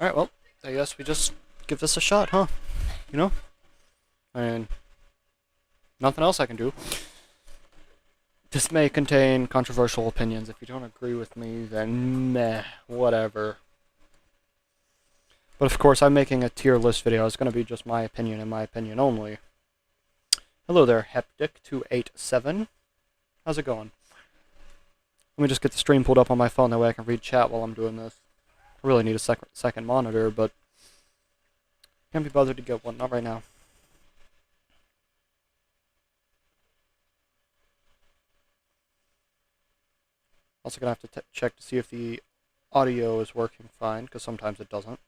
Alright, well, I guess we just give this a shot, huh? You know? I mean, nothing else I can do. This may contain controversial opinions. If you don't agree with me, then meh, whatever. But of course, I'm making a tier list video. It's going to be just my opinion and my opinion only. Hello there, Heptic287. How's it going? Let me just get the stream pulled up on my phone, that way I can read chat while I'm doing this. I really need a second monitor, but can't be bothered to get one. Not right now. Also gonna have to check to see if the audio is working fine, because sometimes it doesn't.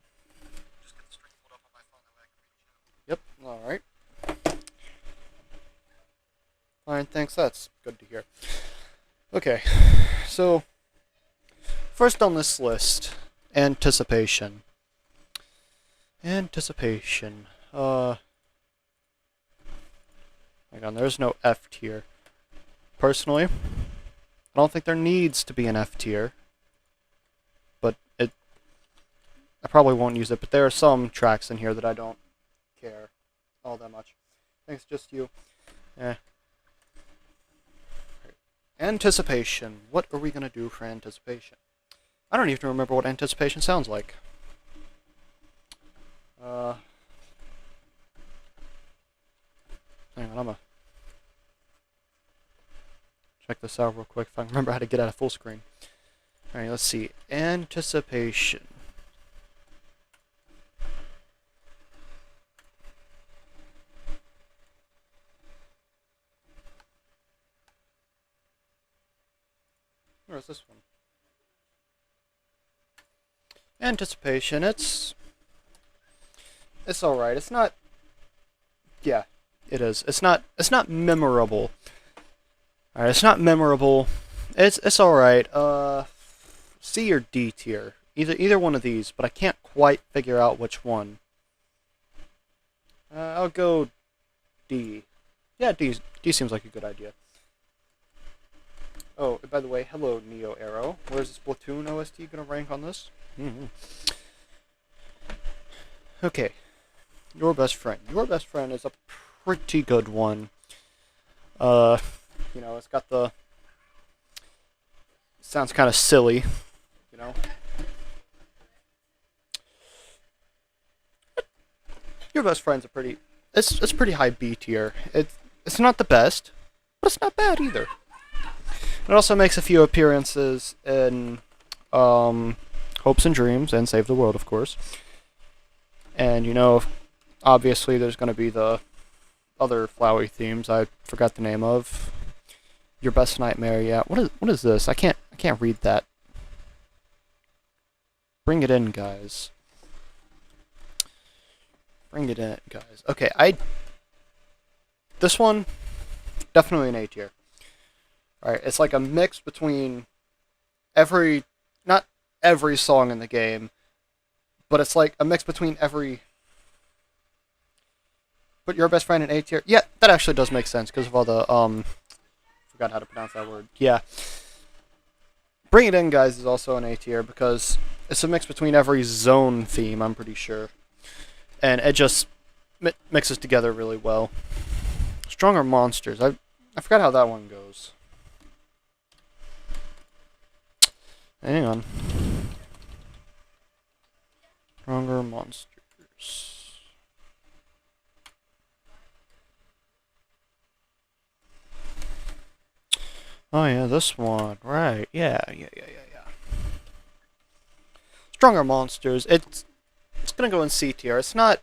Just get the stream pulled up on my phone, that way I can read chat. Yep, alright. Fine, thanks, that's good to hear. Okay, so first on this list, anticipation. Anticipation. Hang on, there's no F tier. Personally, I don't think there needs to be an F tier. But I probably won't use it, but there are some tracks in here that I don't care all that much. Thanks, just you. Eh. Anticipation. What are we gonna do for anticipation? I don't even remember what anticipation sounds like. Hang on, I'm gonna check this out real quick if I can remember how to get out of full screen. Alright, let's see. Anticipation. Where's this one? Anticipation, it's alright. It's not, yeah, it is. It's not memorable. Alright, it's not memorable. It's alright. C or D tier. Either one of these, but I can't quite figure out which one. I'll go D. Yeah, D seems like a good idea. Oh, by the way, hello, Neo Arrow. Where's the Splatoon OST gonna rank on this? Okay. Your Best Friend. Your Best Friend is a pretty good one. You know, it's got the... Sounds kind of silly, you know? Your Best Friend's a pretty... It's pretty high B tier. It's not the best, but it's not bad either. It also makes a few appearances in Hopes and Dreams and Save the World, of course. And, you know, obviously there's going to be the other flowery themes I forgot the name of. Your Best Nightmare, yeah. What is this? I can't read that. Bring it in, guys. Bring it in, guys. Okay, this one, definitely an A tier. Alright, it's like a mix between not every song in the game, but it's like a mix between every... Put Your Best Friend in A tier? Yeah, that actually does make sense, because of all the, forgot how to pronounce that word. Yeah. Bring It In, guys, is also an A tier, because it's a mix between every zone theme, I'm pretty sure. And it just mixes together really well. Stronger Monsters. I forgot how that one goes. Hang on. Stronger Monsters. Oh yeah, this one. Right. Yeah. Stronger Monsters. It's gonna go in C tier. It's not,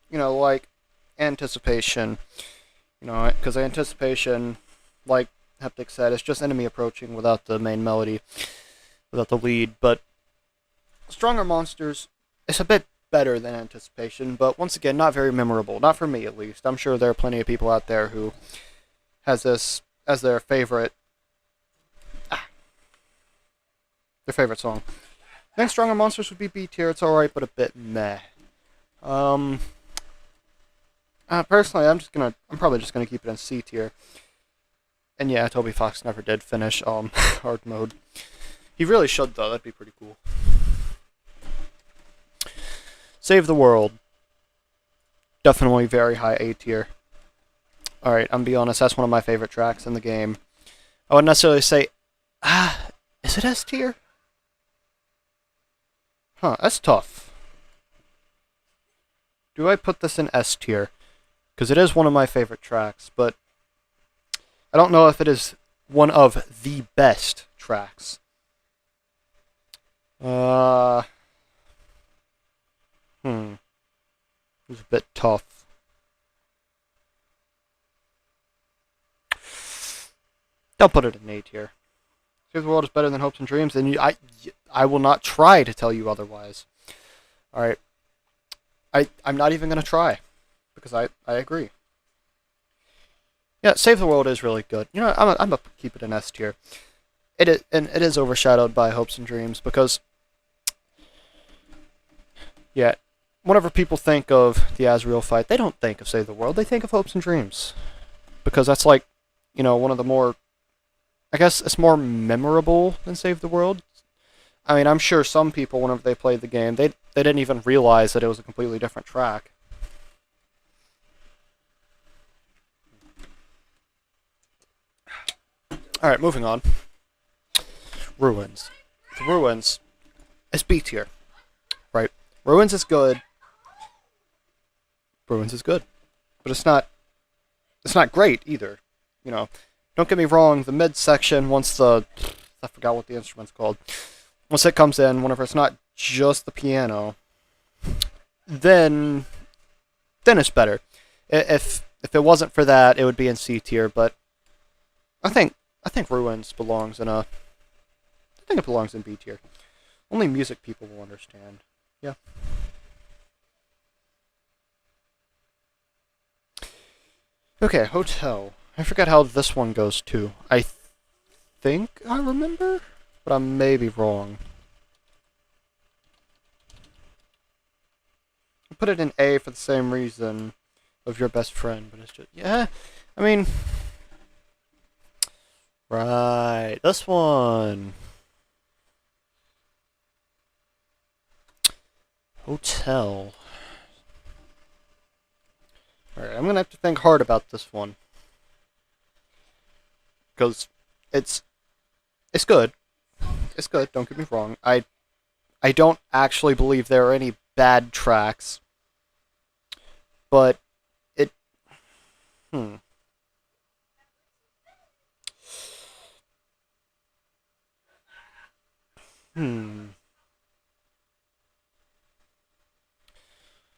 you know, like Anticipation. You know, because Anticipation, like Heptic said, it's just enemy approaching without the main melody, without the lead. But Stronger Monsters, it's a bit better than Anticipation, but once again, not very memorable. Not for me, at least. I'm sure there are plenty of people out there who has this as their favorite song. I think Stronger Monsters would be B tier. It's alright, but a bit meh. Personally, I'm probably just gonna keep it in C tier. And yeah, Toby Fox never did finish hard mode. He really should though. That'd be pretty cool. Save the World. Definitely very high A tier. Alright, I'm gonna be honest, that's one of my favorite tracks in the game. I wouldn't necessarily say... is it S tier? Huh, that's tough. Do I put this in S tier? Because it is one of my favorite tracks, but I don't know if it is one of the best tracks. It's a bit tough. Don't put it in A tier. Save the World is better than Hopes and Dreams, and I will not try to tell you otherwise. Alright. I'm not even going to try, because I agree. Yeah, Save the World is really good. You know, I'm going to keep it in S tier. And it is overshadowed by Hopes and Dreams, because... Yeah, whenever people think of the Azrael fight, they don't think of Save the World, they think of Hopes and Dreams. Because that's like, you know, one of the more... I guess it's more memorable than Save the World. I mean, I'm sure some people, whenever they played the game, they didn't even realize that it was a completely different track. Alright, moving on. Ruins. The Ruins is B tier. Right? Ruins is good. Ruins is good. But it's not great either. You know, don't get me wrong, the mid section, once the... I forgot what the instrument's called. Once it comes in, whenever it's not just the piano, then it's better. If it wasn't for that, it would be in C tier, but I think Ruins belongs in a... I think it belongs in B tier. Only music people will understand. Yeah. Okay, Hotel. I forgot how this one goes too. I think I remember, but I may be wrong. I put it in A for the same reason of Your Best Friend, but it's just... Yeah, I mean... Right, this one. Hotel. Alright, I'm gonna have to think hard about this one. Because it's good. It's good, don't get me wrong. I don't actually believe there are any bad tracks. But it...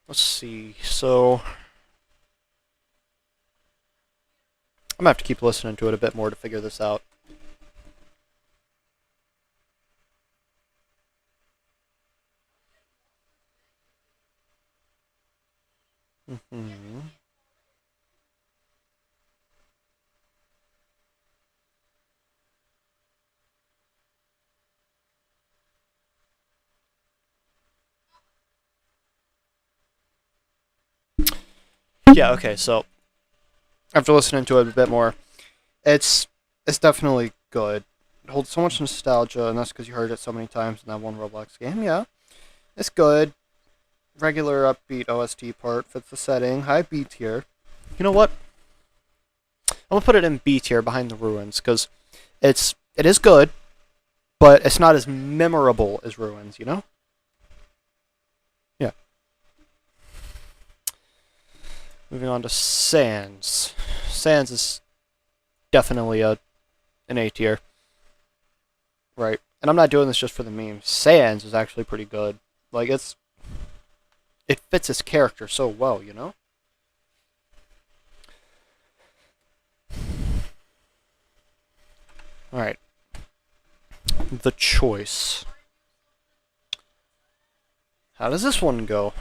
Let's see, so... I'm gonna have to keep listening to it a bit more to figure this out. Yeah, okay, so after listening to it a bit more, it's definitely good. It holds so much nostalgia, and that's because you heard it so many times in that one Roblox game. Yeah, it's good. Regular upbeat OST part fits the setting. High B tier. You know what? I'm gonna put it in B tier behind the Ruins because it is good, but it's not as memorable as Ruins. You know? Yeah. Moving on to Sans. Sans is definitely an A tier. Right. And I'm not doing this just for the meme. Sans is actually pretty good. Like, it fits his character so well, you know? Alright. The Choice. How does this one go?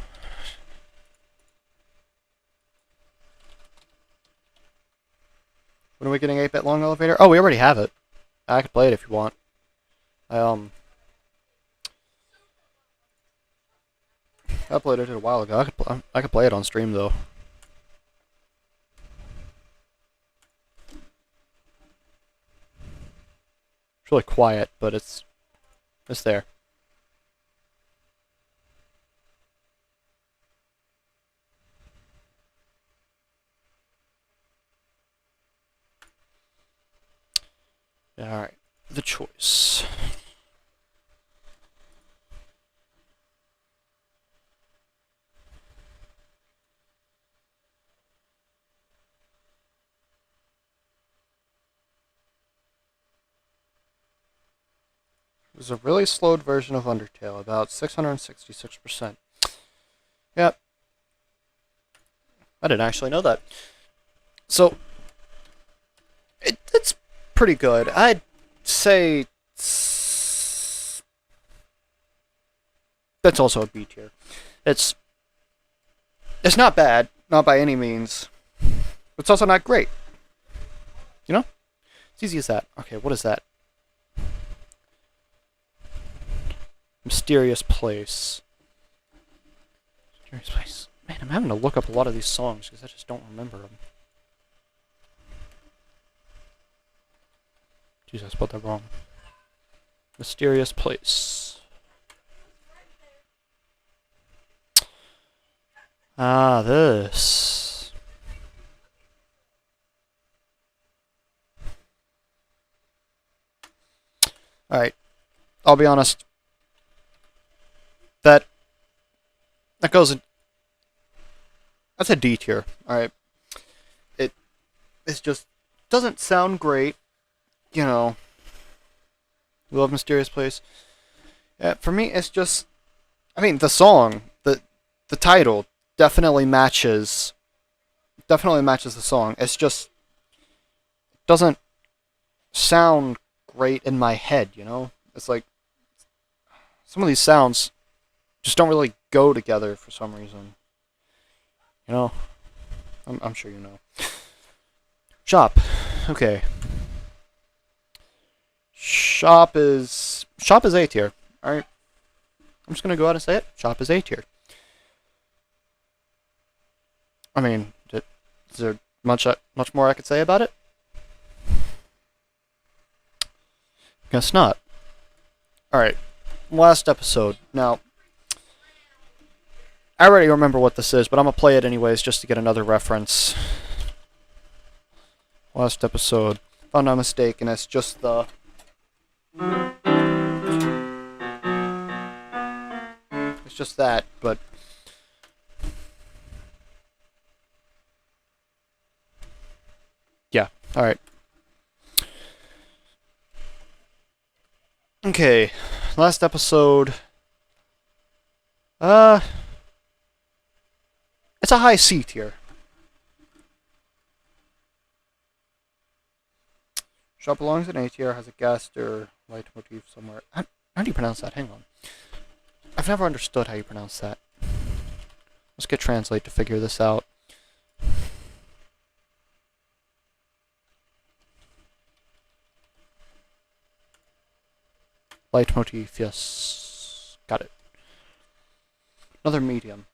When are we getting 8-bit long elevator? Oh, we already have it. I could play it if you want. I played it a while ago. I could play it on stream though. It's really quiet, but it's there. Alright, the choice. It was a really slowed version of Undertale, about 666%. Yep. I didn't actually know that. So, it's pretty good. I'd say that's also a B tier. It's it's not bad, not by any means. It's also not great. You know? It's easy as that. Okay, what is that? Mysterious place. Mysterious place. Man, I'm having to look up a lot of these songs because I just don't remember them. Jeez, I spelled that wrong. Mysterious place. Ah, this. Alright. I'll be honest. That goes in. That's a D tier. Alright. It's just doesn't sound great. You know. We love Mysterious Place. Yeah, for me it's just I mean the song, the title definitely matches the song. It's just doesn't sound great in my head, you know? It's like some of these sounds just don't really go together for some reason. You know? I'm sure you know. Shop. Okay. Shop is A tier. Alright. I'm just gonna go out and say it. Shop is A tier. I mean, is there much more I could say about it? Guess not. Alright. Last episode. Now, I already remember what this is, but I'm gonna play it anyways just to get another reference. Last episode. If I'm not mistaken, it's just the... It's just that, but... Yeah, alright. Okay, last episode... It's a high C tier. Shop belongs in A tier, has a guest or leitmotif somewhere. How do you pronounce that? Hang on. I've never understood how you pronounce that. Let's get Translate to figure this out. Leitmotif, yes. Got it. Another medium.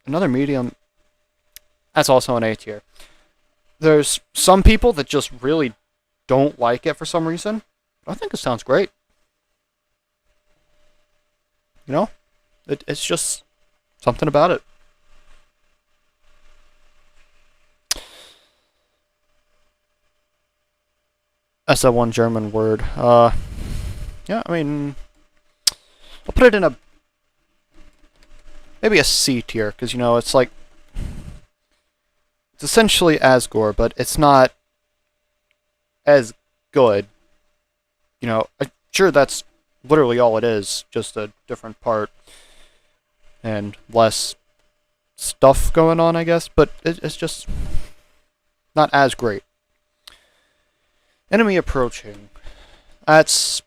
Another medium. That's also an A tier. There's some people that just really don't like it for some reason. I think it sounds great. You know? It's just something about it. That's that one German word. Yeah, I mean... I'll put it in a... Maybe a C tier, because, you know, it's like... It's essentially Asgore, but it's not as good. You know, I'm sure that's literally all it is, just a different part. And less stuff going on, I guess, but it's just not as great. Enemy approaching. That's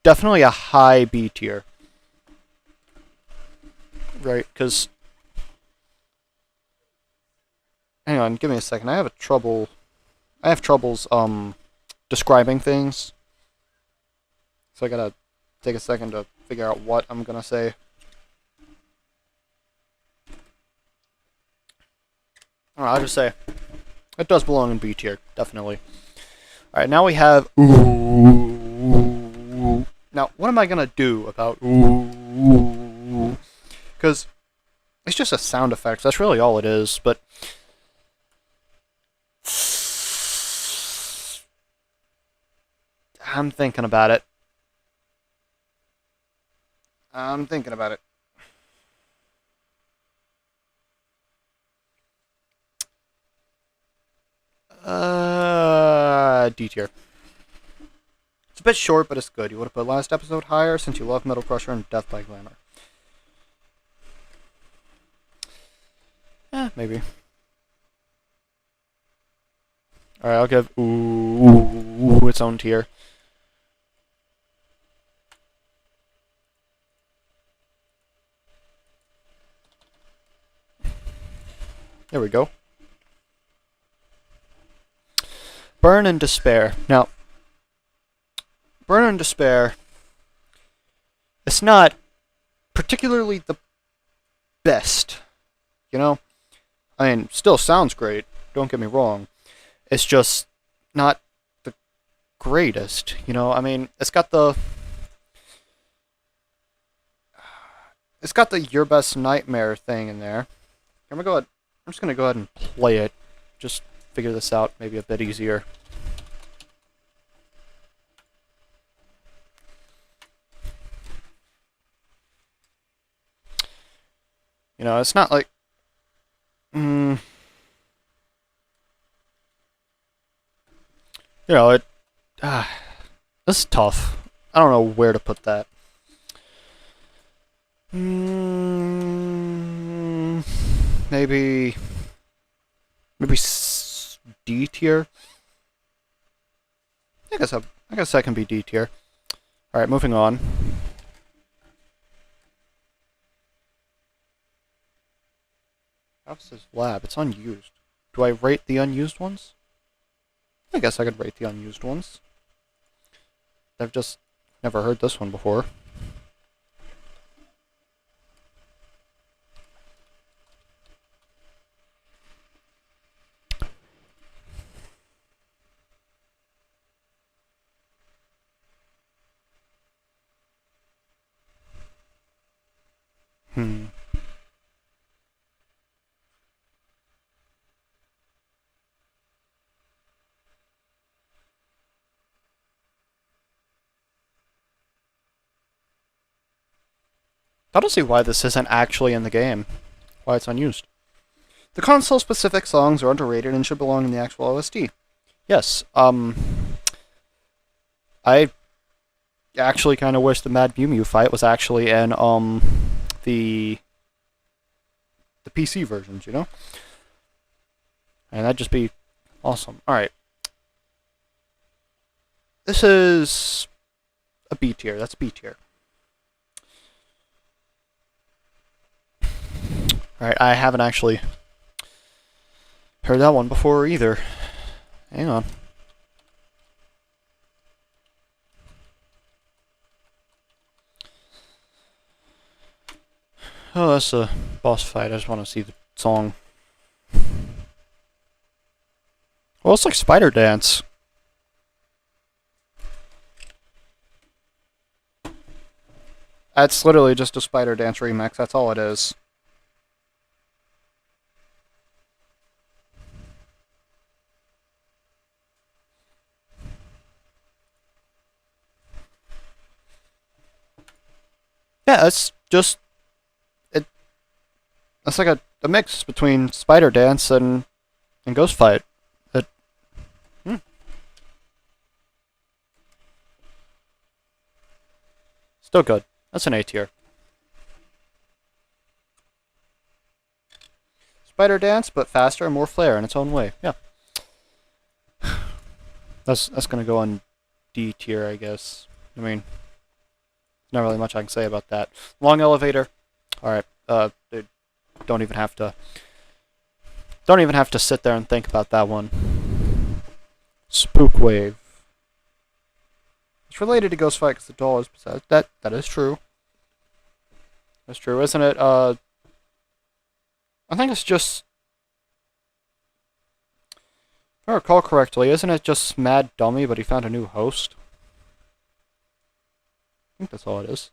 definitely a high B tier. Right, because... Hang on, give me a second. I have troubles, describing things. So I gotta take a second to figure out what I'm gonna say. Alright, I'll just say, it does belong in B tier, definitely. Alright, now we have ooh. Now, what am I gonna do about ooh? Because it's just a sound effect, that's really all it is, but... I'm thinking about it. I'm thinking about it. D tier. It's a bit short, but it's good. You would have put last episode higher since you love Metal Crusher and Death by Glamour. Maybe. Alright, I'll give ooh its own tier. There we go. Burn and Despair. Now, Burn and Despair, it's not particularly the best, you know? I mean, still sounds great, don't get me wrong. It's just not the greatest, you know? I mean, it's got the Your Best Nightmare thing in there. I'm just gonna go ahead and play it. Just figure this out maybe a bit easier. You know, it's not like you know, this is tough. I don't know where to put that. Maybe D tier. I guess that can be D tier. All right, moving on. How's this lab? It's unused. Do I rate the unused ones? I guess I could rate the unused ones. I've just never heard this one before. I don't see why this isn't actually in the game. Why it's unused. The console-specific songs are underrated and should belong in the actual OST. Yes, I actually kind of wish the Mad Mew Mew fight was actually in, the PC versions, you know? And that'd just be awesome. Alright. This is a B tier. That's B tier. Alright, I haven't actually heard that one before either. Hang on. Oh, that's a boss fight. I just want to see the song. Well, it's like Spider Dance. That's literally just a Spider Dance remix. That's all it is. Yeah, it's just it's like a mix between Spider Dance and Ghost Fight. Still good. That's an A tier. Spider Dance, but faster and more flair in its own way. Yeah. That's gonna go on D tier, I guess. I mean, not really much I can say about that. Long elevator. All right. They don't even have to sit there and think about that one. Spook Wave. It's related to Ghost Fight because the doll is possessed. That is true. That's true, isn't it? I think it's just, if I recall correctly, isn't it just Mad Dummy, but he found a new host? I think that's all it is.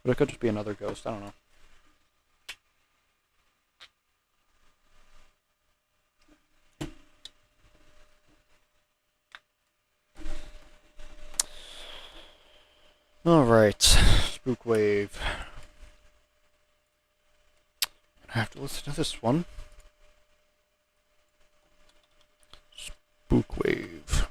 But it could just be another ghost. I don't know. Alright. Spook Wave. I have to listen to this one. Spook Wave.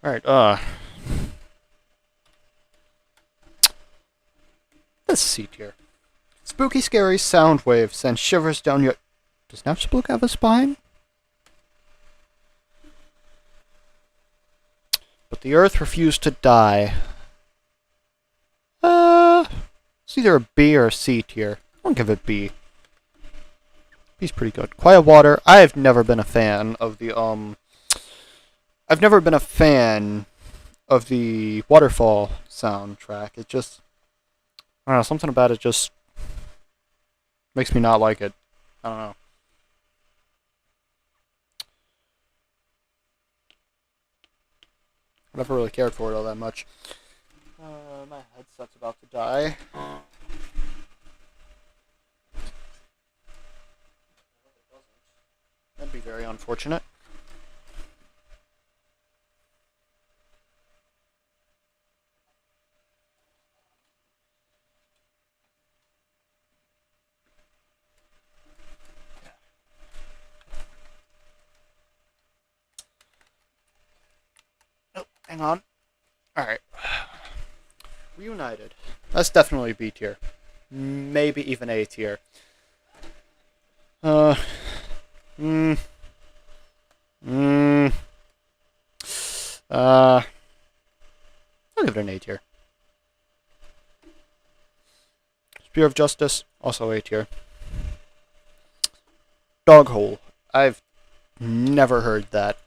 Alright, let's see here. Spooky, scary sound wave sends shivers down your... Does Snap Spook have a spine? But the earth refused to die. It's either a B or a C tier. I'll give it B. B's pretty good. Quiet Water. I've never been a fan of the, I've never been a fan of the waterfall soundtrack. It just... I don't know, something about it just makes me not like it. I don't know. I never really cared for it all that much. My headset's about to die. That'd be very unfortunate. Oh, hang on. Alright. Reunited. That's definitely B tier. Maybe even A tier. I'll give it an A tier. Spear of Justice, also A tier. Doghole. I've never heard that.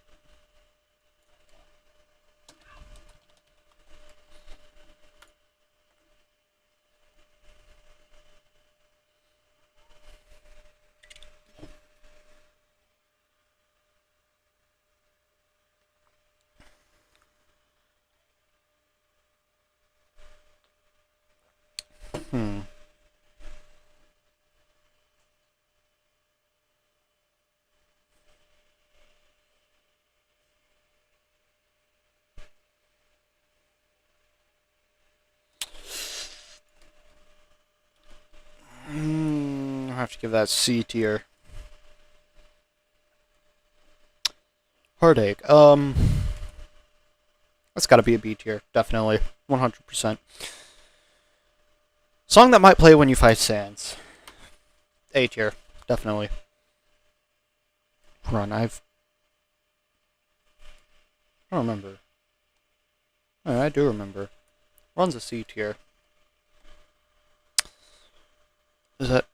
I have to give that C tier. Heartache. That's got to be a B tier, definitely, 100%. Song that might play when you fight Sans. A tier, definitely. Run. I don't remember. Oh, I do remember. Run's a C tier. Is that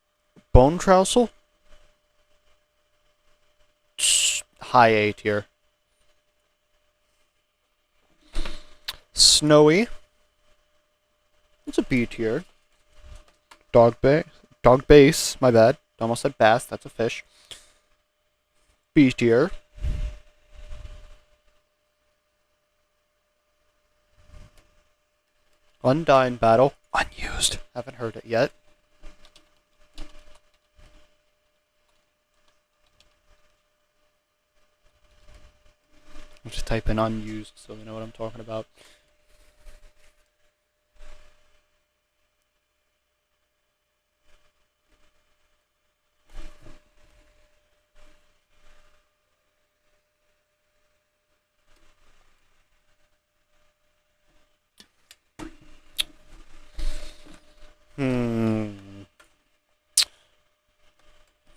Bone Trousel? High A tier. Snowy. It's a B tier. Dog Base. My bad. Almost said bass. That's a fish. B tier. Undying Battle. Unused. Haven't heard it yet. I'll just type in unused so we know what I'm talking about.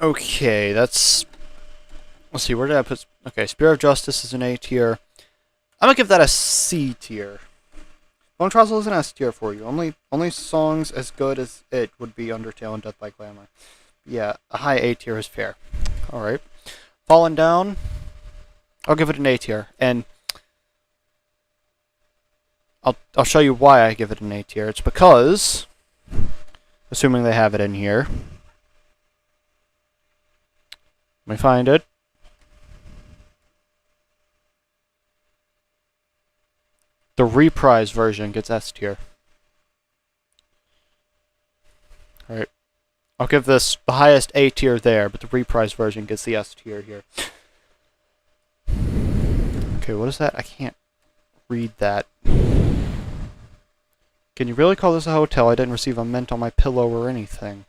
Okay, that's... Let's see, where did I put... Okay, Spear of Justice is an A tier. I'm gonna give that a C tier. Bone Trousel is an S tier for you. Only songs as good as it would be Undertale and Death by Glamour. Yeah, a high A tier is fair. Alright. Fallen Down, I'll give it an A tier. And I'll show you why I give it an A tier. It's because, assuming they have it in here, let me find it. The reprise version gets S tier. Alright. I'll give this the highest A tier there, but the reprise version gets the S tier here. Okay, what is that? I can't read that. Can you really call this a hotel? I didn't receive a mint on my pillow or anything.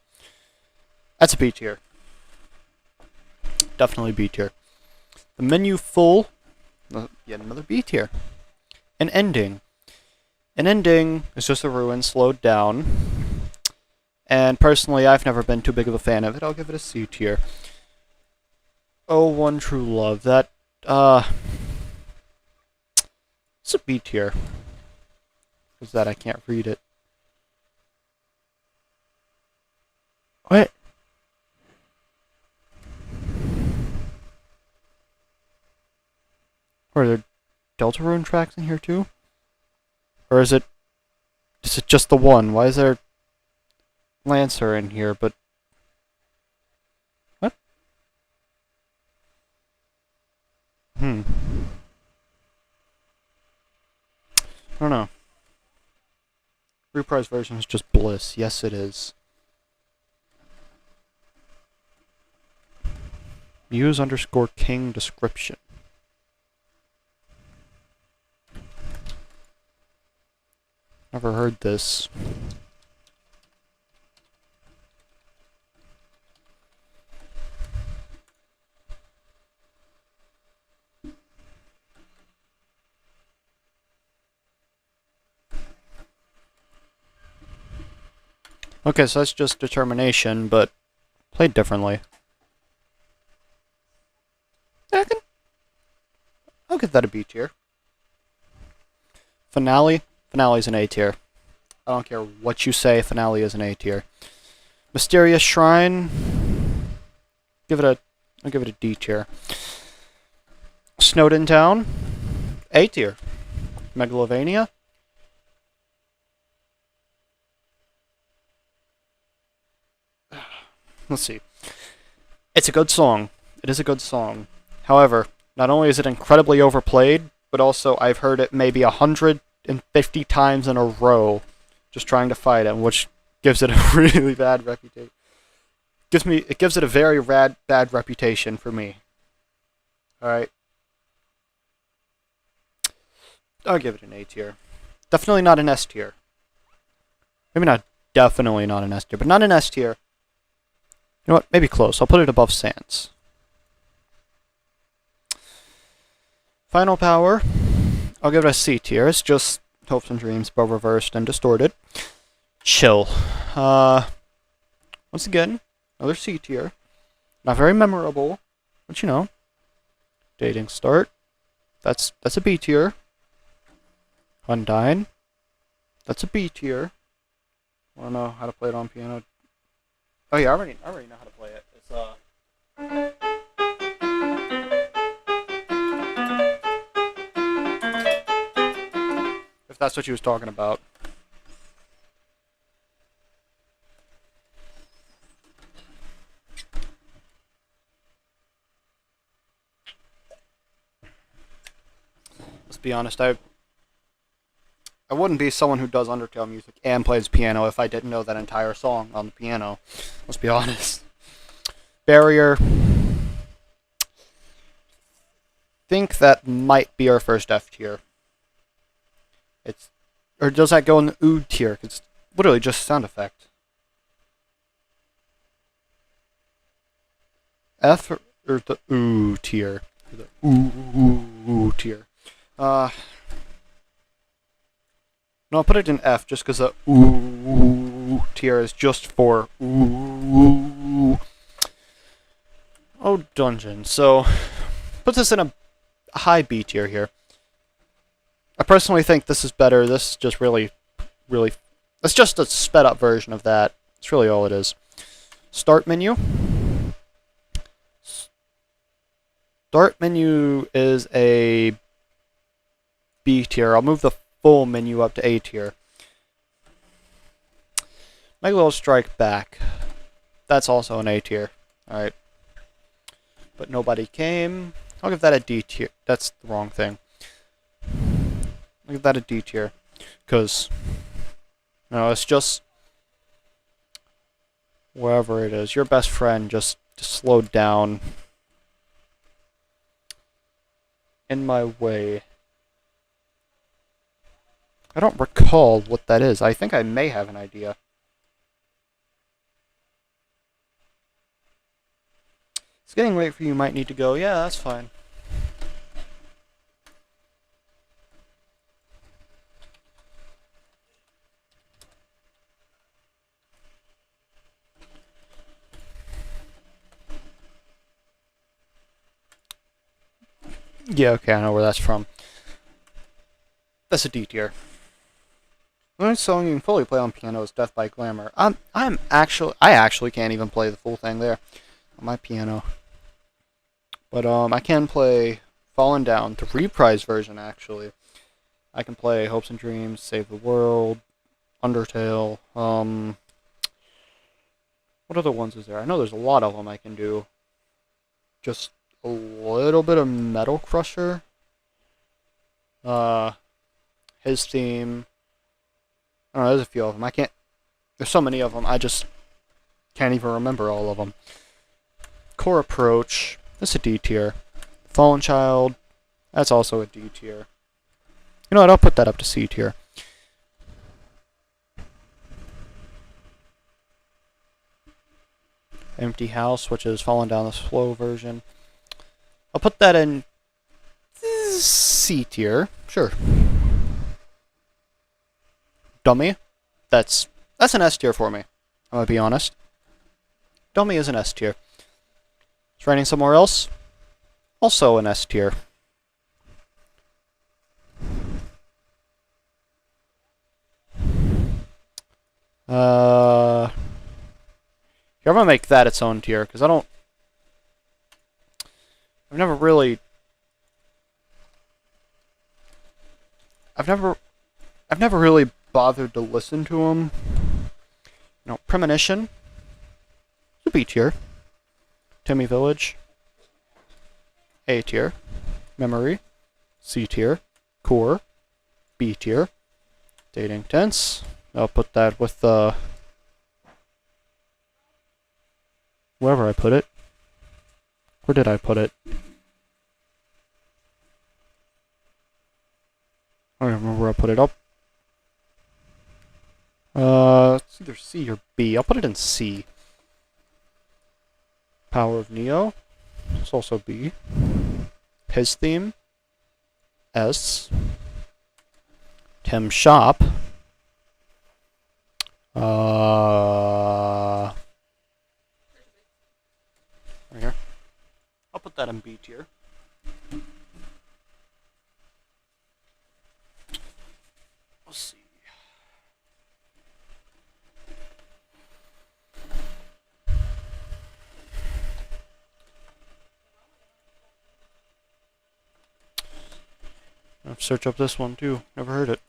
That's a B tier. Definitely B tier. The menu full. Yet another B tier. An ending. An ending is just a ruin slowed down. And personally, I've never been too big of a fan of it. I'll give it a C tier. Oh, One True Love. That, it's a B tier. What's that? I can't read it. What? Are there Deltarune tracks in here too? Or is it just the one? Why is there Lancer in here, but... What? I don't know. Reprise version is just bliss. Yes, it is. Muse_King description. Never heard this. Okay, so that's just determination, but played differently. I'll give that a B tier. Finale? Finale's an A tier. I don't care what you say, Finale is an A tier. Mysterious Shrine? I'll give it a D tier. Snowden Town? A tier. Megalovania? Let's see. It's a good song. It is a good song. However, not only is it incredibly overplayed, but also I've heard it maybe 150 times in a row just trying to fight it, which gives it a really bad reputation. It gives it a very bad reputation for me. Alright. I'll give it an A tier. Definitely not an S tier. Maybe not definitely not an S tier, but not an S tier. You know what? Maybe close. I'll put it above Sans. Final Power. I'll give it a C tier. It's just Hopes and Dreams, but reversed and distorted. Chill. Once again, another C tier. Not very memorable, but you know. Dating Start. That's a B tier. Undyne. That's a B tier. Wanna know how to play it on piano? Oh yeah, I already know how to play it. It's if that's what you was talking about. Let's be honest, I wouldn't be someone who does Undertale music and plays piano if I didn't know that entire song on the piano. Let's be honest. Barrier. Think that might be our first F tier. Or does that go in the OO tier? It's literally just sound effect. F or the OO tier? Or the OO tier. No, I'll put it in F just because the ooh tier is just for ooh. Oh, Dungeon. So, put this in a high B tier here. I personally think this is better. This is just really... It's just a sped up version of that. It's really all it is. Start menu. Start menu is a B tier. I'll move the full menu up to A tier. Megalo Strike Back. That's also an A tier. Alright. But nobody came. I'll give that a D tier. That's the wrong thing. I'll give that a D tier. Because, you know, it's just... wherever it is. Your best friend just slowed down in my way. I don't recall what that is. I think I may have an idea. It's getting late for you. Might need to go. Yeah, that's fine. Yeah, okay, I know where that's from. That's a D tier. The only song you can fully play on piano is Death by Glamour. I actually can't even play the full thing there on my piano. But I can play Fallen Down, the reprise version actually. I can play Hopes and Dreams, Save the World, Undertale. What other ones is there? I know there's a lot of them I can do. Just a little bit of Metal Crusher. His theme. I don't know, there's a few of them. There's so many of them, I just can't even remember all of them. Core Approach. That's a D tier. Fallen Child. That's also a D tier. You know what? I'll put that up to C tier. Empty House, which is Fallen Down the Slow version. I'll put that in C tier. Sure. Dummy. That's an S tier for me. I'm gonna be honest. Dummy is an S tier. It's writing somewhere else. Also an S tier. Here, I'm gonna make that its own tier because I've never really bothered to listen to them. You know, Premonition, it's a B tier. Timmy Village, A tier. Memory, C tier. Core, B tier. Dating Tense, I'll put that with wherever I put it. Where did I put it? I don't remember where I put it up. It's either C or B. I'll put it in C. Power of Neo. It's also B. His Theme. S. Tim Shop. Right here. I'll put that in B tier. Let's see. I'll search up this one too. Never heard it.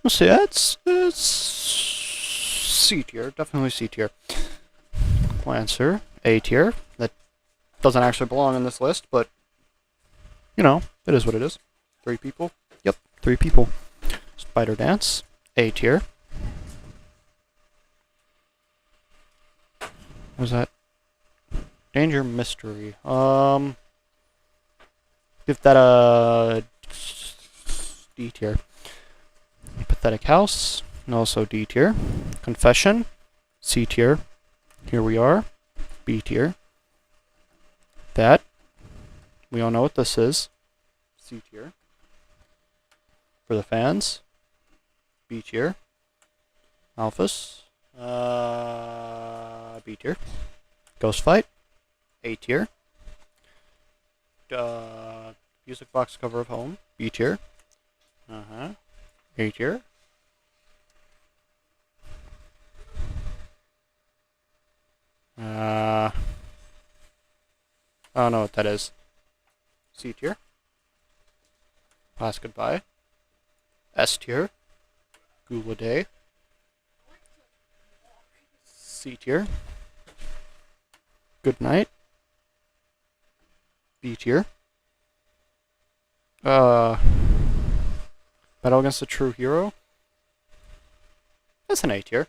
Let's see, it's C tier, definitely C tier. Lancer, A tier. That doesn't actually belong in this list, but you know, it is what it is. 3 people. Yep, 3 people. Spider Dance, A tier. What was that? Danger Mystery. Give that a D tier. Pathetic House, and also D tier. Confession, C tier. Here we are, B tier. That, we all know what this is, C tier. For the fans, B tier. Alphas, B tier. Ghost Fight, A tier. Music box cover of Home, B tier. A tier. I don't know what that is. C tier. Last goodbye. S tier. Gula Day. C tier. Good night. B tier. Battle against the true hero. That's an A tier.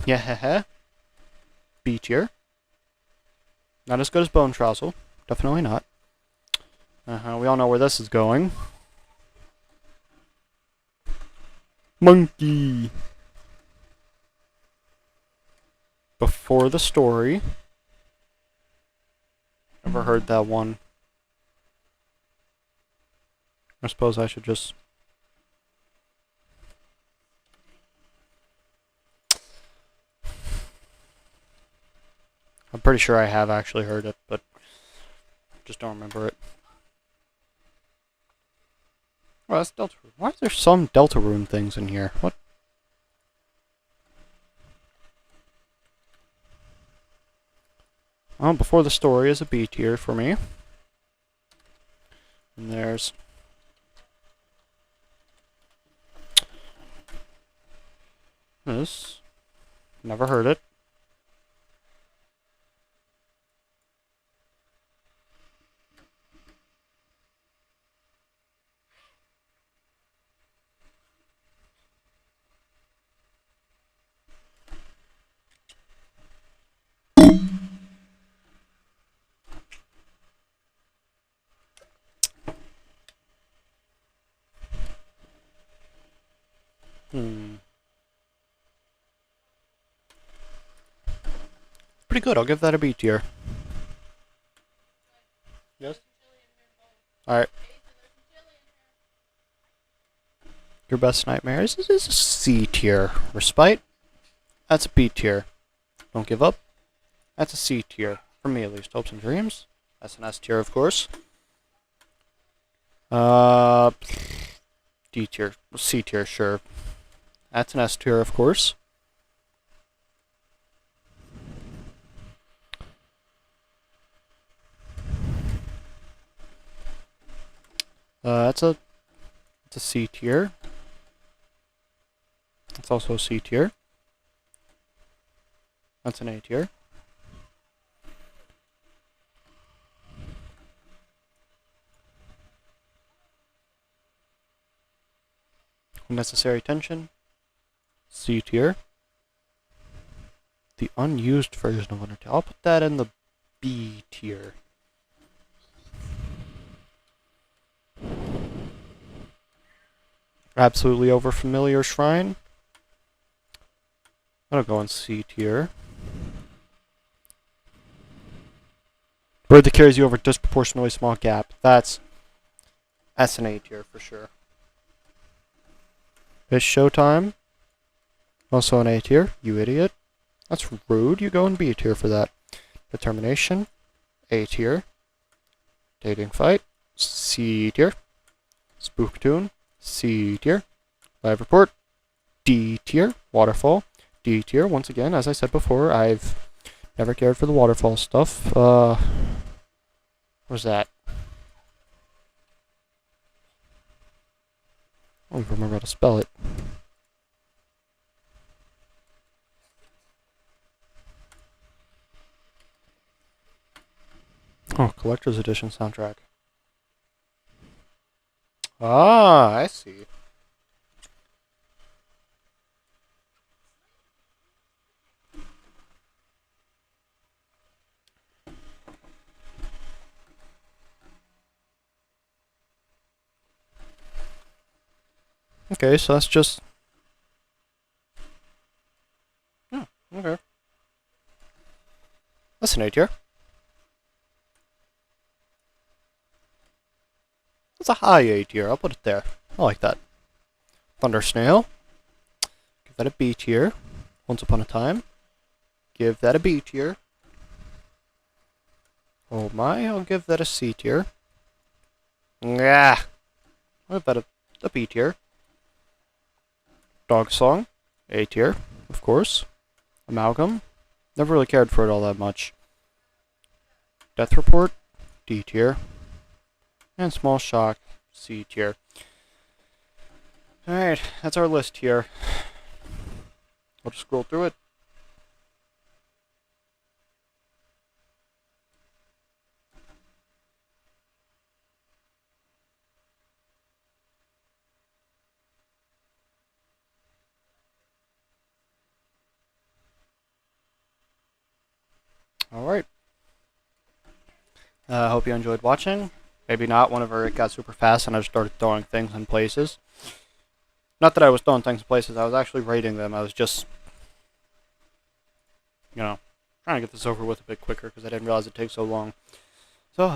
Yeah. B tier. Not as good as Bone Trousel. Definitely not. We all know where this is going. Monkey. Before the Story. Never heard that one. I suppose I should just... I'm pretty sure I have actually heard it, but just don't remember it. Well, that's Deltarune. Why is there some Deltarune things in here? What? Well, Before the Story is a B tier for me. And there's... this. Never heard it. Pretty good. I'll give that a B tier. Yes? Alright. Your Best Nightmares is a C tier. Respite? That's a B tier. Don't Give Up? That's a C tier. For me, at least. Hopes and Dreams? That's an S tier, of course. D tier. C tier, sure. That's an S tier, of course. It's a C tier. It's also a C tier. That's an A tier. Unnecessary Tension. C tier. The unused version of Undertale. I'll put that in the B tier. Absolutely Overfamiliar Shrine. That'll go in C tier. Bird that carries you over a disproportionately small gap. That's an A tier for sure. It's Showtime. Also an A tier. You idiot. That's rude. You go in B tier for that. Determination. A tier. Dating Fight. C tier. Spooktoon. C tier. Live Report. D tier. Waterfall. D tier. Once again, as I said before, I've never cared for the waterfall stuff. What was that? I don't even remember how to spell it. Oh, Collector's Edition soundtrack. Ah, I see. Okay, so that's just... oh, okay. That's an A tier. That's a high A tier. I'll put it there. I like that. Thunder Snail. Give that a B tier. Once Upon a Time. Give that a B tier. Oh my, I'll give that a C tier. Yeah. I'll give that a B tier. Dog Song. A tier, of course. Amalgam. Never really cared for it all that much. Death Report, D tier. And Small Shock, C tier. Alright, that's our list here. I'll just scroll through it. Alright. I hope you enjoyed watching. Maybe not whenever it got super fast and I started throwing things in places. Not that I was throwing things in places, I was actually rating them. I was just, trying to get this over with a bit quicker because I didn't realize it takes so long. So,